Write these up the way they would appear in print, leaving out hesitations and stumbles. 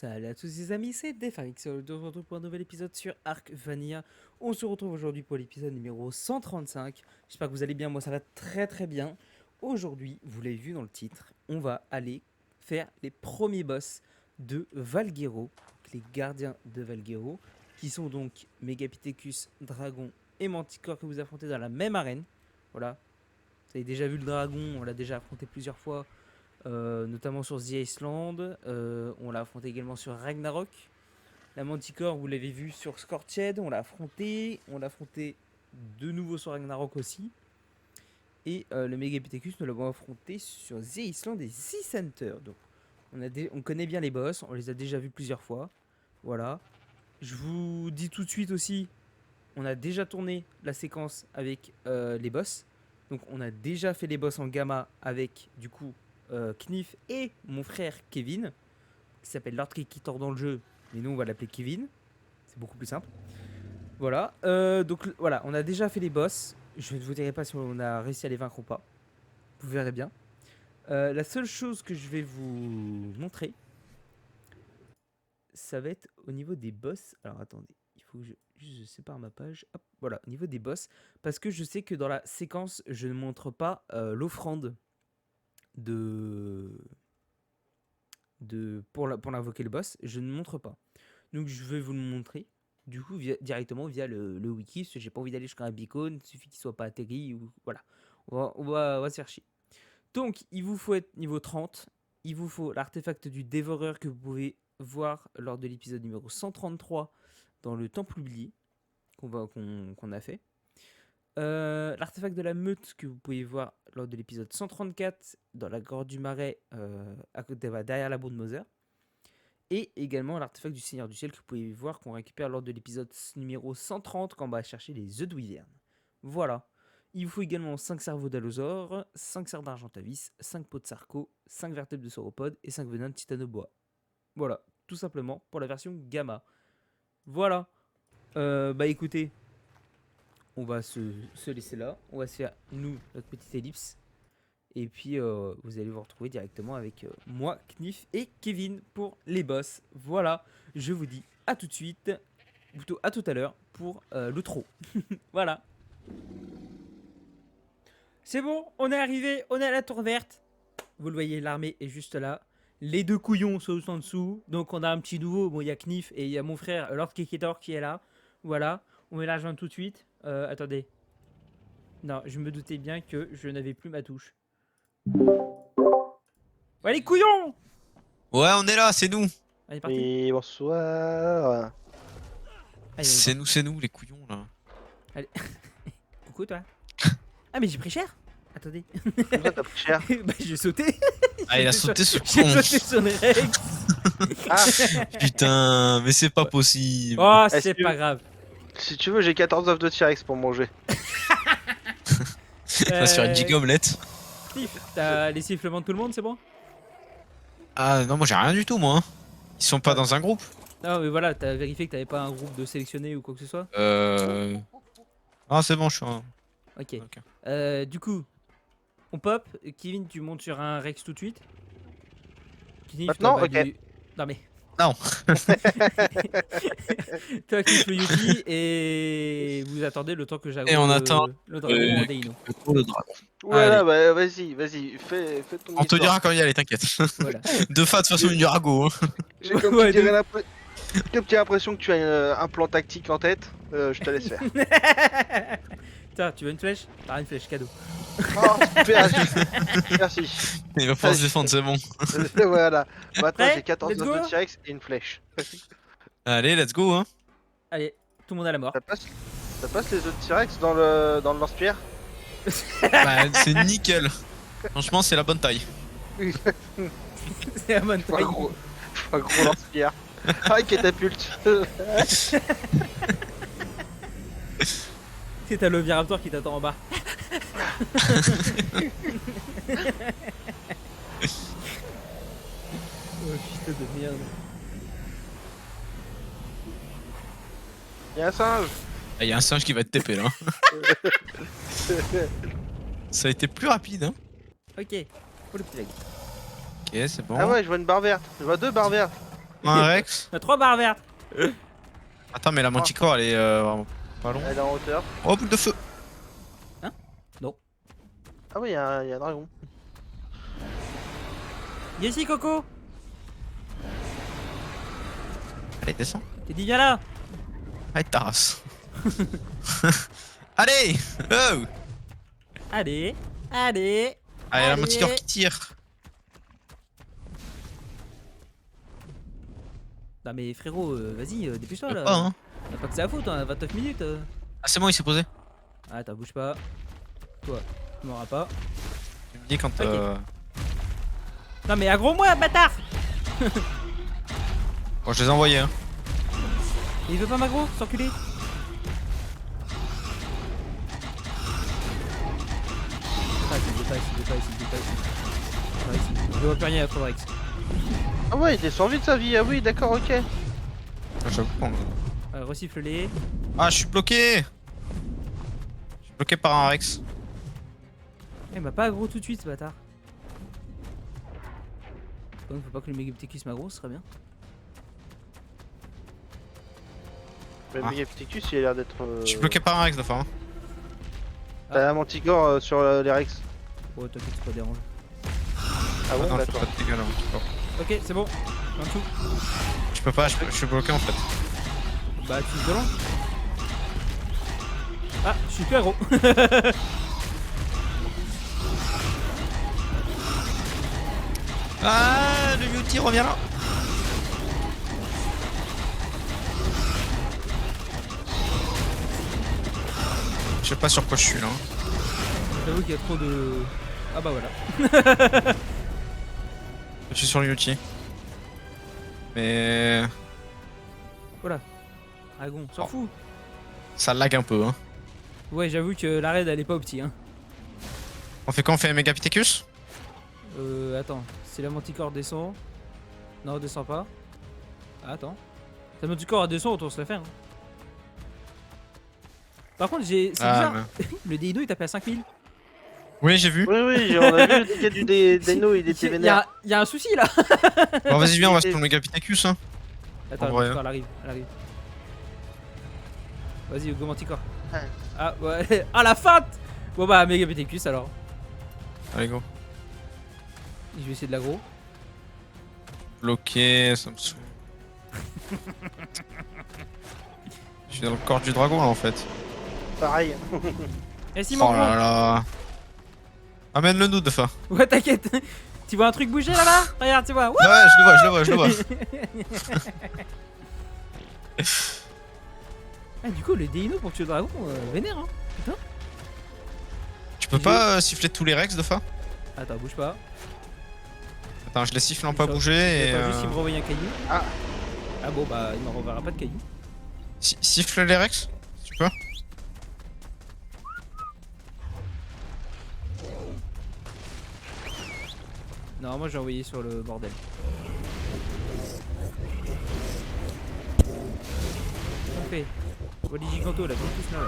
Salut à tous les amis, c'est Defamix. On se retrouve pour un nouvel épisode sur Ark Vanilla. On se retrouve aujourd'hui pour l'épisode numéro 135. J'espère que vous allez bien, moi ça va très très bien. Aujourd'hui, vous l'avez vu dans le titre, on va aller faire les premiers boss de Valguero, les gardiens de Valguero, qui sont donc Megapithecus, Dragon et Manticore que vous affrontez dans la même arène. Voilà, vous avez déjà vu le dragon, on l'a déjà affronté plusieurs fois. Notamment sur The Iceland, on l'a affronté également sur Ragnarok. La Manticore, vous l'avez vu sur Scorched, on l'a affronté de nouveau sur Ragnarok aussi. Et le Megapithecus, nous l'avons affronté sur The Iceland et The Center. Donc on connaît bien les boss, on les a déjà vus plusieurs fois. Voilà. Je vous dis tout de suite aussi, on a déjà tourné la séquence avec les boss. Donc on a déjà fait les boss en gamma avec du coup Knif et mon frère Kevin, qui s'appelle Lord Kikitor dans le jeu, mais nous on va l'appeler Kevin, c'est beaucoup plus simple. Voilà, donc voilà, on a déjà fait les boss. Je ne vous dirai pas si on a réussi à les vaincre ou pas, vous verrez bien. La seule chose que je vais vous montrer, ça va être au niveau des boss. Alors attendez, il faut que je sépare ma page. Hop, voilà, au niveau des boss, parce que je sais que dans la séquence, je ne montre pas l'offrande pour l'invoquer le boss, je ne montre pas. Donc je vais vous le montrer du coup directement via le wiki, parce que j'ai pas envie d'aller jusqu'à un beacon, il suffit qu'il soit pas atterri, ou voilà. On va se faire chier. Donc il vous faut être niveau 30, il vous faut l'artefact du dévoreur que vous pouvez voir lors de l'épisode numéro 133 dans le temple oublié qu'on a fait. L'artefact de la meute que vous pouvez voir lors de l'épisode 134 dans la grotte du Marais, derrière la de Moser. Et également l'artefact du Seigneur du Ciel que vous pouvez voir qu'on récupère lors de l'épisode numéro 130 quand on va chercher les œufs de Wyvern. Voilà. Il vous faut également 5 cerveaux d'allosaure, 5 cerfs d'argentavis, 5 pots de sarco, 5 vertèbres de sauropodes et 5 venins de titanoboa. Voilà, tout simplement pour la version gamma. Voilà. Bah écoutez, on va se laisser là. On va se faire, nous, notre petite ellipse. Et puis, vous allez vous retrouver directement avec moi, Knif et Kevin pour les boss. Voilà, je vous dis à tout de suite, plutôt à tout à l'heure pour l'outro. Voilà. C'est bon, on est arrivé, on est à la tour verte. Vous le voyez, l'armée est juste là. Les deux couillons sont en dessous. Donc, on a un petit nouveau. Bon, il y a Knif et il y a mon frère Lord Kikitor qui est là. Voilà, on met la rejoindre tout de suite. Attendez. Non, je me doutais bien que je n'avais plus ma touche. Ouais, les couillons! Ouais, on est là, c'est nous. Allez, parti. Et bonsoir. Allez, C'est nous, les couillons là. Allez. Coucou, toi. Ah, mais j'ai pris cher. Attendez. Pourquoi t'as pris cher? Bah, j'ai sauté. Ah, il a sauté sur J'ai con. sauté sur les règles. Ah, Putain, mais c'est pas possible. Oh, Est-ce c'est que- pas grave. si tu veux, j'ai 14 œufs de T-Rex pour manger. On va se faire une giga omelette. Steve, t'as les sifflements de tout le monde, c'est bon? Ah non, moi j'ai rien du tout, moi. Ils sont pas dans un groupe. Non, mais voilà, t'as vérifié que t'avais pas un groupe de sélectionnés ou quoi que ce soit? Ah, c'est bon, je suis un. Ok. Ok. Du coup, on pop. Kevin, tu montes sur un Rex tout de suite. Knif, Maintenant, toi, bah, ok. Non, mais. Non. Toi, Knif le Yuki, et vous attendez le temps que j'agresse Et on attend le dragon en Deino. Le dragon. Voilà, bah vas-y, fais ton On te histoire. dira quand y aller, t'inquiète. Voilà. De toute façon, du rago. J'ai comme Ouais, tu dirais comme tu as l'impression que tu as un plan tactique en tête, je te laisse faire. Tiens, tu veux une flèche? Ah, une flèche cadeau. Oh, super, merci. Il va pouvoir se défendre, c'est bon. Voilà. Maintenant, Prêt? j'ai 14 Let's œufs go. de T-Rex et une flèche. Allez, let's go, hein. Allez, tout le monde à la mort. Ça passe les œufs de T-Rex dans le lance-pierre? Bah, c'est nickel. Franchement, c'est la bonne taille. C'est la bonne Faut un taille. gros lance-pierre. Ah, catapulte. C'est ta Leviaraptor qui t'attend en bas. Oh putain de merde. Y'a un singe. Ah, y a un singe qui va te TP là. Ça a été plus rapide, hein. Ok, pour le petit lag. Ok, c'est bon. Ah ouais, je vois une barre verte. Je vois deux barres vertes. Un Rex. On a 3 barres vertes. Attends, mais la Manticore, elle est vraiment pas longue. Elle est en hauteur. Oh, boule de feu. Ah oui, il y a un dragon. Viens ici, Coco. Allez, descends. T'es dit, viens là. Allez, ta race. Allez. Oh. Allez, allez. Allez, la Allez. Manticore qui tire. Non mais frérot, vas-y, dépêche-toi Je là. peux pas, hein. T'as pas que ça à foutre, hein, 29 minutes. Ah, c'est bon, il s'est posé. Ah, t'as bouge pas. Toi, tu m'auras pas. Tu me dis quand. Ok. Non mais aggro-moi, bâtard. Bon, je les ai envoyés. Hein. Il veut pas m'aggro, s'enculer. Il je vois plus rien à Rex. Ah ouais, il descend vite sa vie. Ah oui, d'accord, ok. Ah, j'avoue qu'on- Resiffle-les. Ah, je suis bloqué. Je suis bloqué par un Rex. Il m'a pas aggro tout de suite ce bâtard. Donc faut pas que le Megapithecus m'aggro, ce serait bien. Mais Ah. Megapithecus, il a l'air d'être. Je suis bloqué par un Rex de fois. Hein. T'as la Manticore sur les Rex. Oh t'inquiète, c'est pas dérange. Ah bon, Attends, faut d'accord. pas te dégager, la Manticore. Ok, c'est bon. En dessous. Je peux pas, je suis bloqué en fait. Bah tu te long. Ah, je suis plus aggro. Ah, le Mewtwo revient là. Je sais pas sur quoi je suis là. Hein. J'avoue qu'il y a trop de... Ah bah voilà. Je suis sur le Mewtwo. Mais Voilà. Dragon, s'en Oh. fout. ça lag un peu. Hein. Ouais, j'avoue que la raid elle est pas opti. Hein. On fait quoi? On fait Megapithecus? Attends. Si la Manticore descend... Non, descend pas. Ah, attends. Si la Manticore descend, on se la faire. Hein. Par contre, c'est bizarre. Le Dino il tapait à 5000. Oui, j'ai vu. Oui, oui, on a vu le ticket du Dino, il était vénère. Il y a un souci là. Bon, vas-y, viens, on va se prendre le Megapithecus. Hein. Attends, En la vrai, Manticore, elle arrive. Elle arrive. Vas-y, Hugo Manticore. Ouais. Ah, ouais. Ah, la feinte. Bon bah, Megapithecus alors. Allez, go. Je vais essayer de l'aggro. Bloqué, ça me saoule. Je suis dans le corps du dragon là en fait. Pareil. Et si, mon Oh gros. là là. Amène-le nous de fois. Ouais, t'inquiète. Tu vois un truc bouger là-bas? Regarde, tu vois. Wouh. Ouais, je le vois, je le vois, je le vois. Ah, du coup, le Dino pour tuer le dragon, vénère, hein. Putain. Tu peux pas siffler tous les Rex de fois? Attends, bouge pas. Attends, je les siffle en pas Attends, bouger et. Attends, juste il me renvoie un caillou. Ah. Ah bon, bah, il m'en renverra pas de caillou. Siffle les Rex? Si tu peux? Non, moi j'ai envoyé sur le bordel. On fait. Wally Giganto, la grosse là.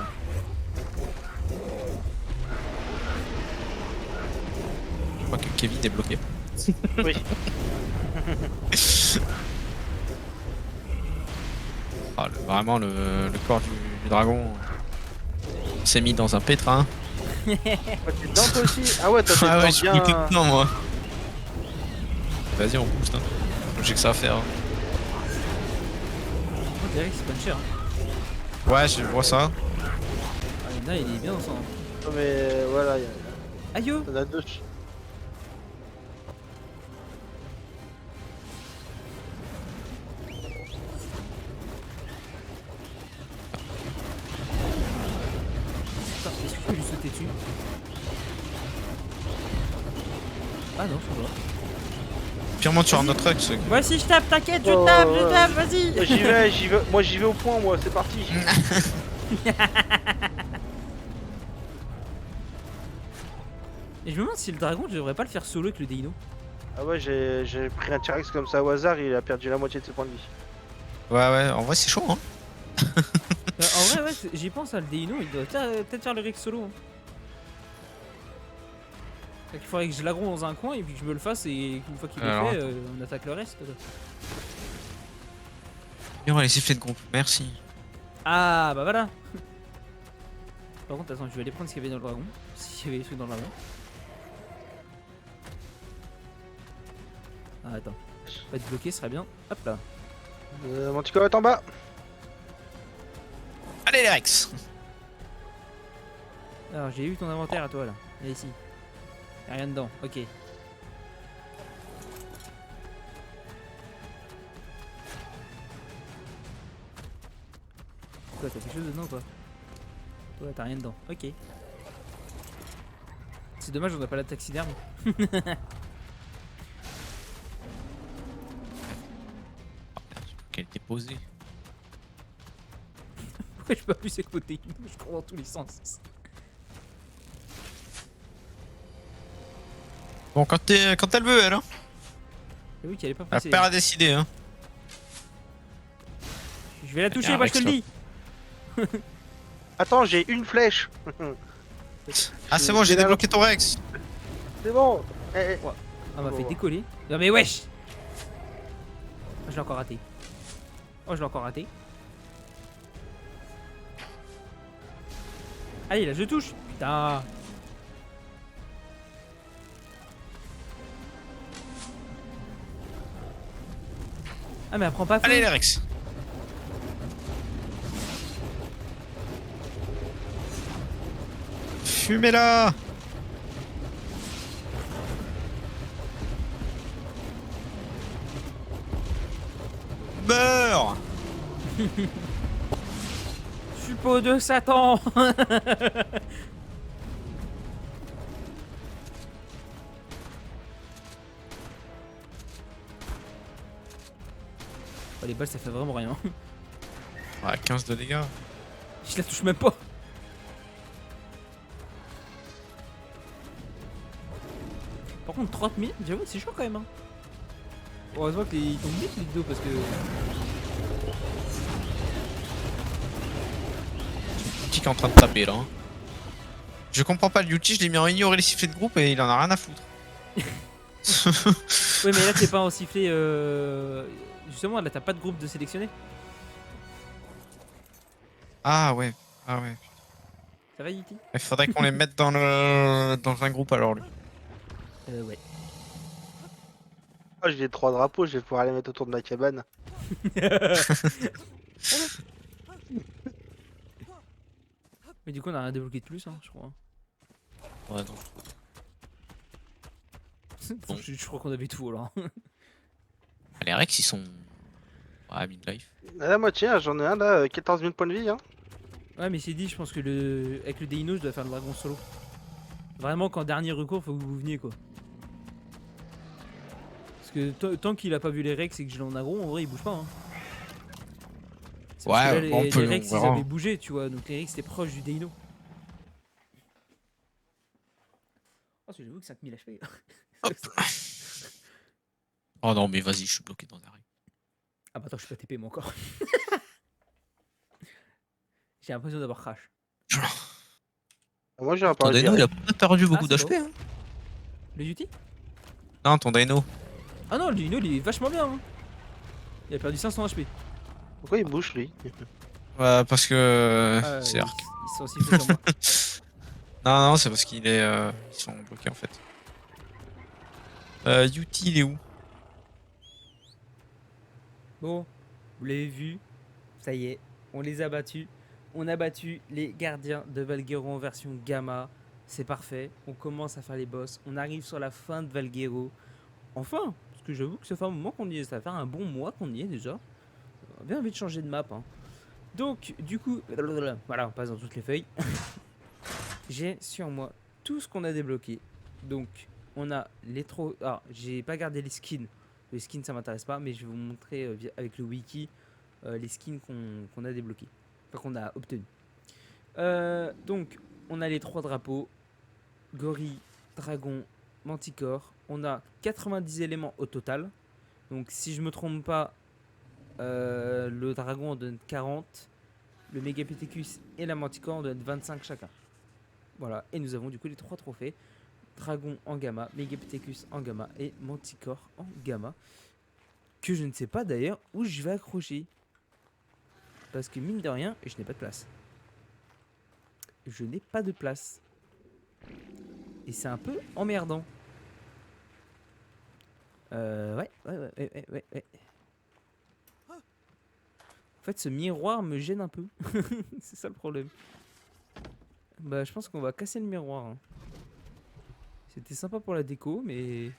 Je crois que Kevin est bloqué. Oui. Ah, vraiment, le corps du dragon s'est mis dans un pétrin. Ouais, t'es dedans toi aussi? Ah ouais, toi t'es Ah ouais, dedans je suis bloqué bien. dedans moi. Vas-y, on booste. Hein. J'ai que ça à faire. Hein. Oh, Derek, c'est pas une chère. Hein. Ouais, je vois ça. Ah, il y en a, il est bien dans son. Non, mais voilà, il Aïe! y en a deux. Putain, est-ce que je peux lui sauter dessus? Ah non, je vois. Purement sur un autre Rex. Ouais, si je tape, t'inquiète, Oh, je tape, vas-y! J'y vais, moi j'y vais au point, moi, c'est parti. Et je me demande si le dragon, je devrais pas le faire solo avec le Dino. Ah ouais, j'ai pris un T-Rex comme ça au hasard, il a perdu la moitié de ses points de vie. Ouais, ouais, en vrai, c'est chaud, hein. En vrai, ouais, j'y pense à le Dino, il doit peut-être faire le Rex solo. Hein. Fait qu'il faudrait que je l'aggro dans un coin et puis que je me le fasse et une fois qu'il est Alors, fait, on attaque le reste. Et on va les sifflets de groupe, merci. Ah bah voilà. Par contre, attends, je vais aller prendre ce qu'il y avait dans le dragon. S'il y avait des trucs dans le dragon. Ah, attends. Pas être bloqué, ce serait bien. Hop là. Manticore est en bas. Allez les Rex. Alors, j'ai eu ton inventaire à toi là. Et ici. Y'a rien dedans, ok. Quoi, t'as quelque chose dedans quoi? Ouais, t'as rien dedans, ok. C'est dommage, on a pas la taxiderme. Qu'elle était posée. Pourquoi je peux appuyer sur le côté? Je cours dans tous les sens. Bon, quand elle veut, elle, hein. Et oui, qu'elle est pas La pressée. père a décidé, hein. Je vais la toucher, un moi je te le Rex, dis. Attends, j'ai une flèche. Ah, c'est bon, j'ai débloqué ton Rex. C'est bon. On m'a fait décoller. Non mais wesh. Oh, je l'ai encore raté. Oh, je l'ai encore raté. Allez, là, je touche. Putain. Ah, mais elle prend pas feu. Allez les Rex. Fumez-la. Meurs. Suppôt de Satan. Oh, les balles, ça fait vraiment rien. Ouais, 15 de dégâts. Je la touche même pas. Par contre, 30 000, j'avoue, c'est chaud quand même. Hein. Heureusement qu'ils tombent vite les dos parce que. Yuti qui est en train de taper là. Hein. Je comprends pas le Yuti, je l'ai mis en ignorer les sifflets de groupe et il en a rien à foutre. Oui, mais là, t'es pas en sifflet. Justement, là, t'as pas de groupe de sélectionnés. Ah ouais, ah ouais. Ça va, Yiti? Il faudrait qu'on les mette dans un groupe alors lui. Ouais. Oh, j'ai 3 drapeaux, je vais pouvoir les mettre autour de ma cabane. Mais du coup, on a rien débloqué de plus, hein, je crois. Ouais, non. Bon. Je crois qu'on avait tout alors. Les Rex ils sont à midlife. À la moitié, hein, j'en ai un là, 14 000 points de vie. Hein. Ouais, mais c'est dit, je pense que avec le Deino, je dois faire le dragon solo. Vraiment, qu'en dernier recours, faut que vous veniez quoi. Parce que tant qu'il a pas vu les Rex et que je l'ai en aggro, en vrai, il bouge pas. Hein. C'est parce que là, Ouais, on peut. les Rex, On ils verra. avaient bougé, tu vois. Donc les Rex étaient proches du Deino. Oh, j'avoue que 5000 HP. Oh non, mais vas-y, je suis bloqué dans un Rex. Ah bah attends, je suis pas TP moi encore. J'ai l'impression d'avoir crash. Moi, j'ai un Ton pari Dino, il a direct. pas perdu beaucoup c'est d'HP. Hein. Le Yuti? Non, ton Dino. Ah non, le Dino il est vachement bien. Hein. Il a perdu 500 HP. Pourquoi il bouge lui? Ouais, parce que Ah, c'est Arc. ils sont aussi faits sur moi. Non, non, c'est parce qu'il est. Ils sont bloqués en fait. Yuti, il est où? Bon, vous l'avez vu, ça y est, on les a battus. On a battu les gardiens de Valguero en version gamma. C'est parfait. On commence à faire les boss. On arrive sur la fin de Valguero. Enfin, parce que j'avoue que ça fait un moment qu'on y est. Ça va faire un bon mois qu'on y est déjà. On a bien envie de changer de map. Hein. Donc, du coup, voilà, on passe dans toutes les feuilles. J'ai sur moi tout ce qu'on a débloqué. Donc, on a les trop. Ah, j'ai pas gardé les skins. Les skins, ça m'intéresse pas, mais je vais vous montrer avec le wiki les skins qu'on a débloqués. Enfin, qu'on a obtenus. Donc, on a les 3 drapeaux gorille, dragon, manticore. On a 90 éléments au total. Donc, si je me trompe pas, le dragon en donne 40. Le Megapithecus et la manticore en donnent 25 chacun. Voilà, et nous avons du coup les 3 trophées. Dragon en gamma, Megapithecus en gamma et Manticore en gamma. Que je ne sais pas d'ailleurs où je vais accrocher. Parce que mine de rien, je n'ai pas de place. Je n'ai pas de place. Et c'est un peu emmerdant. Ouais. En fait, ce miroir me gêne un peu. C'est ça le problème. Bah, je pense qu'on va casser le miroir. Hein. C'était sympa pour la déco, mais...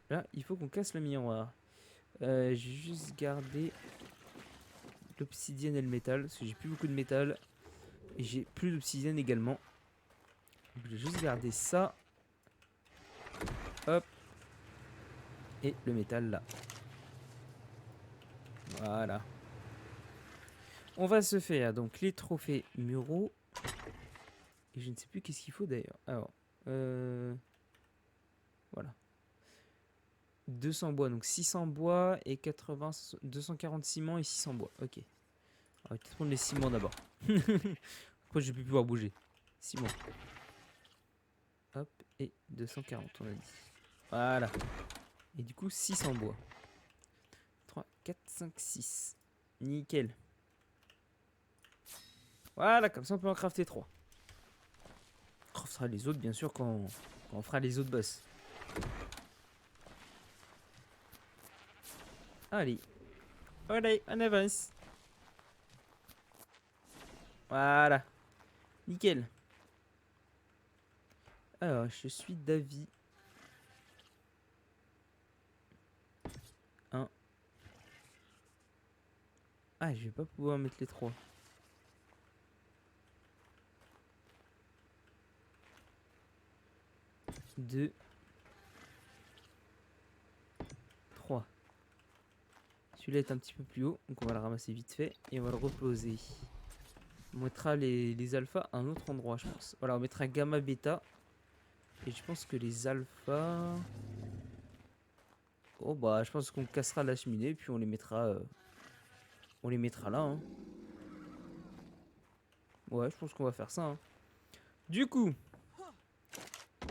Là, il faut qu'on casse le miroir. J'ai juste gardé l'obsidienne et le métal, parce que j'ai plus beaucoup de métal. Et j'ai plus d'obsidienne également. Donc, j'ai juste gardé ça. Hop. Et le métal là. Voilà. On va se faire donc les trophées muraux. Et je ne sais plus qu'est-ce qu'il faut d'ailleurs. Alors, voilà. 200 bois, donc 600 bois et 240 ciment et 600 bois. Ok. On va peut-être prendre les ciments d'abord. Après, je vais plus pouvoir bouger. Ciment. Hop, et 240, on a dit. Voilà. Et du coup, 600 bois. 3, 4, 5, 6. Nickel. Voilà, comme ça on peut en crafter 3. On craftera les autres, bien sûr, quand on fera les autres boss. Allez. Allez, on avance. Voilà. Nickel. Alors, je suis d'avis. 1. Ah, je vais pas pouvoir mettre les 3. 2. 3. Celui-là est un petit peu plus haut, donc on va le ramasser vite fait et on va le reposer. On mettra les alphas à un autre endroit, je pense. Voilà, on mettra gamma, bêta. Et je pense que les alphas... Oh bah, je pense qu'on cassera la cheminée puis on les mettra là. Hein. Ouais, je pense qu'on va faire ça. Hein. Du coup,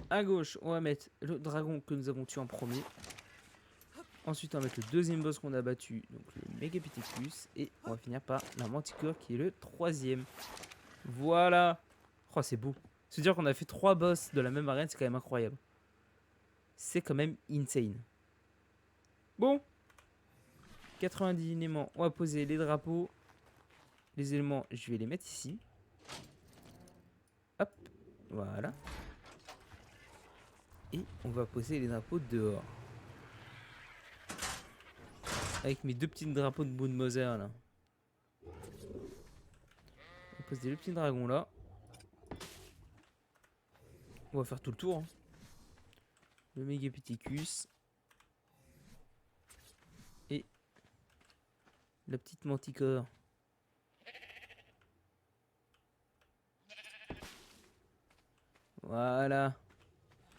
à gauche, on va mettre le dragon que nous avons tué en premier. Ensuite, on va mettre le deuxième boss qu'on a battu, donc le Megapithecus. Et on va finir par la Manticore qui est le troisième. Voilà. Oh, c'est beau. Se dire qu'on a fait 3 boss de la même arène, c'est quand même incroyable. C'est quand même insane. Bon. 90 éléments, on va poser les drapeaux. Les éléments, je vais les mettre ici. Hop. Voilà. Et on va poser les drapeaux dehors. Avec mes 2 petits drapeaux de Moon Mother là. On va poser le petit dragon là. On va faire tout le tour. Hein. Le Megapithecus. Et la petite Manticore. Voilà.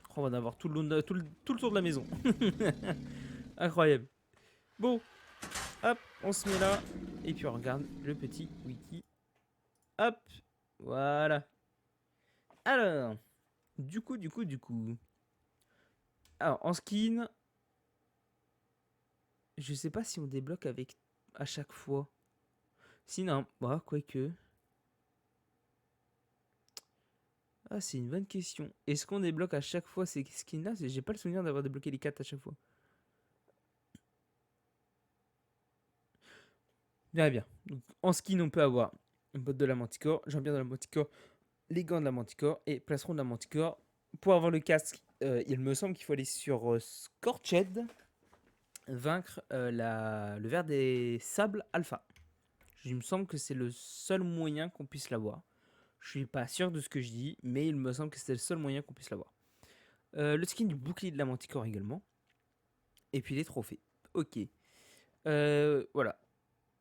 Oh, on va en avoir tout le tour de la maison. Incroyable. Bon. Hop, on se met là. Et puis on regarde le petit wiki. Hop. Voilà. Alors. Du coup. Alors, en skin. Je sais pas si on débloque avec à chaque fois. Sinon, bah, quoique. Ah, c'est une bonne question. Est-ce qu'on débloque à chaque fois ces skins-là? J'ai pas le souvenir d'avoir débloqué les 4 à chaque fois. Bien, bien. Donc, en skin, on peut avoir une botte de la Manticore, jambière de la Manticore, les gants de la Manticore et plastron de la Manticore. Pour avoir le casque, il me semble qu'il faut aller sur Scorched, vaincre le ver des sables alpha. Il me semble que c'est le seul moyen qu'on puisse l'avoir. Je suis pas sûr de ce que je dis, mais il me semble que c'est le seul moyen qu'on puisse l'avoir. Le skin du bouclier de la Manticore également. Et puis les trophées. Ok. Voilà.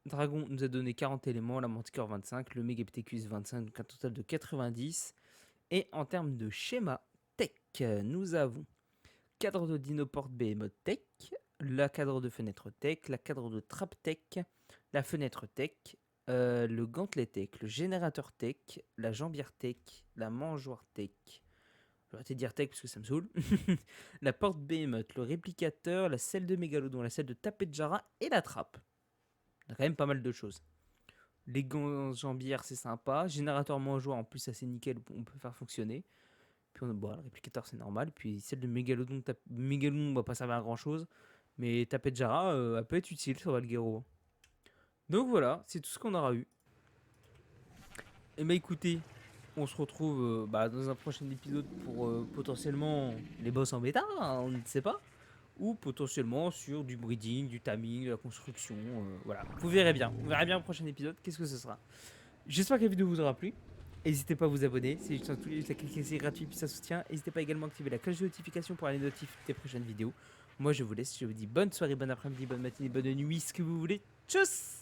Dragon nous a donné 40 éléments, la Manticore 25, le Megapithecus 25, donc un total de 90. Et en termes de schéma tech, nous avons cadre de Dinoporte Behemoth Tech, la cadre de fenêtre tech, la cadre de trappe tech, la fenêtre tech, le gantelet tech, le générateur tech, la jambière tech, la mangeoire tech. J'aurais été dire tech parce que ça me saoule. La porte Behemoth, le réplicateur, la selle de Mégalodon, la selle de Tapejara et la trappe. On a quand même pas mal de choses. Les gants jambières, c'est sympa. Générateur mangeoire, en plus, ça c'est nickel, on peut faire fonctionner. Puis bon, le réplicateur, c'est normal. Puis celle de Mégalodon va pas servir à grand chose. Mais Tapet Jara, elle peut être utile sur Valguero. Donc voilà, c'est tout ce qu'on aura eu. Et bah écoutez, on se retrouve dans un prochain épisode pour potentiellement les boss en bêta, hein, on ne sait pas. Ou potentiellement sur du breeding, du taming, de la construction. Voilà, vous verrez bien. Vous verrez bien au prochain épisode, qu'est-ce que ce sera. J'espère que la vidéo vous aura plu. N'hésitez pas à vous abonner, c'est juste à cliquer, c'est gratuit puis ça soutient. N'hésitez pas également à activer la cloche de notification pour aller notifier des prochaines vidéos. Moi je vous laisse, je vous dis bonne soirée, bon après-midi, bonne matinée, bonne nuit, ce que vous voulez. Tchuss!